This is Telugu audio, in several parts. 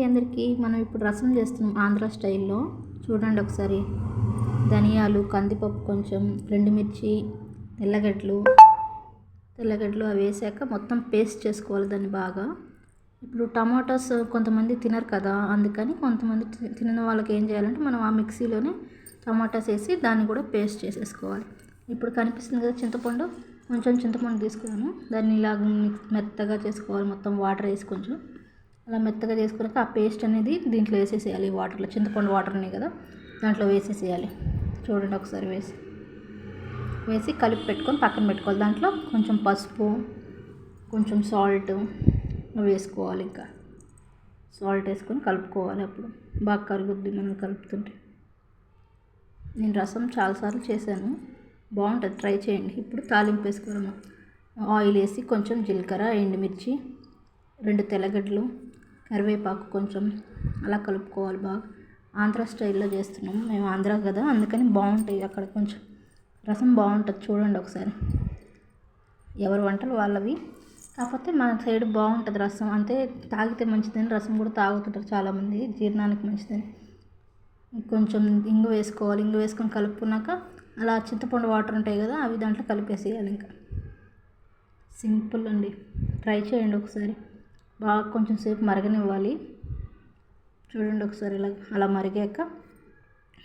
అండి అందరికీ. మనం ఇప్పుడు రసం చేస్తున్నాం ఆంధ్ర స్టైల్లో. చూడండి ఒకసారి. ధనియాలు, కందిపప్పు, కొంచెం మిర్చి, తెల్లగడ్డలు అవి వేసాక మొత్తం పేస్ట్ చేసుకోవాలి దాన్ని బాగా. ఇప్పుడు టమాటాస్ కొంతమంది తినరు కదా, అందుకని కొంతమంది తినని వాళ్ళకి ఏం చేయాలంటే మనం ఆ మిక్సీలోనే టమాటాస్ వేసి దాన్ని కూడా పేస్ట్ చేసేసుకోవాలి. ఇప్పుడు కనిపిస్తుంది కదా చింతపండు, కొంచెం చింతపండు తీసుకున్నాను. దాన్ని ఇలాగ మెత్తగా చేసుకోవాలి, మొత్తం వాటర్ వేసి కొంచెం అలా మెత్తగా చేసుకున్నాక ఆ పేస్ట్ అనేది దీంట్లో వేసేసేయాలి. వాటర్లో చింతపండు వాటర్ ఉన్నాయి కదా, దాంట్లో వేసేసేయాలి. చూడండి ఒకసారి వేసి కలిపి పెట్టుకొని పక్కన పెట్టుకోవాలి. దాంట్లో కొంచెం పసుపు, కొంచెం సాల్ట్ వేసుకోవాలి. ఇంకా సాల్ట్ వేసుకొని కలుపుకోవాలి. అప్పుడు బాగా కరుగుద్ది మనం కలుపుతుంటే. నేను రసం చాలాసార్లు చేశాను, బాగుంటుంది, ట్రై చేయండి. ఇప్పుడు తాలింపు వేసుకోవడము. ఆయిల్ వేసి కొంచెం జీలకర్ర, ఎండుమిర్చి, 2 తెల్లగడ్డలు, కరివేపాకు కొంచెం అలా కలుపుకోవాలి బాగా. ఆంధ్ర స్టైల్లో చేస్తున్నాము మేము, ఆంధ్ర కదా అందుకని బాగుంటాయి అక్కడ. కొంచెం రసం బాగుంటుంది, చూడండి ఒకసారి. ఎవరి వంటలు వాళ్ళవి, కాకపోతే మన సైడ్ బాగుంటుంది రసం. అంటే తాగితే మంచిదని రసం కూడా తాగుతుంటారు చాలామంది, జీర్ణానికి మంచిదని. కొంచెం ఇంగు వేసుకోవాలి. ఇంగు వేసుకొని కలుపుకున్నాక అలా చింతపండు వాటర్ ఉంటాయి కదా, అవి దాంట్లో కలిపేసేయాలి. ఇంకా సింపుల్ అండి, ట్రై చేయండి ఒకసారి. బాగా కొంచెం సేపు మరగనివ్వాలి. చూడండి ఒకసారి. అలా మరిగాక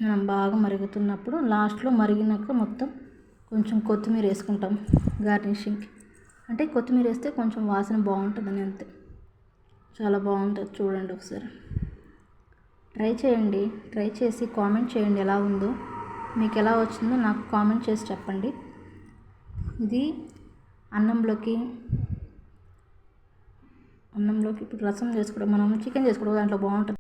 మనం బాగా మరుగుతున్నప్పుడు లాస్ట్లో మరిగినాక మొత్తం కొంచెం కొత్తిమీర వేసుకుంటాం గార్నిషింగ్కి. అంటే కొత్తిమీర వేస్తే కొంచెం వాసన బాగుంటుందని, అంతే. చాలా బాగుంటుంది, చూడండి ఒకసారి. ట్రై చేయండి, ట్రై చేసి కామెంట్ చేయండి ఎలా ఉందో, మీకు ఎలా వచ్చిందో నాకు కామెంట్ చేసి చెప్పండి. ఇది అన్నంలోకి ఇప్పుడు రసం చేసుకోవడం, మనం చికెన్ చేసుకోవడం దాంట్లో బాగుంటుంది.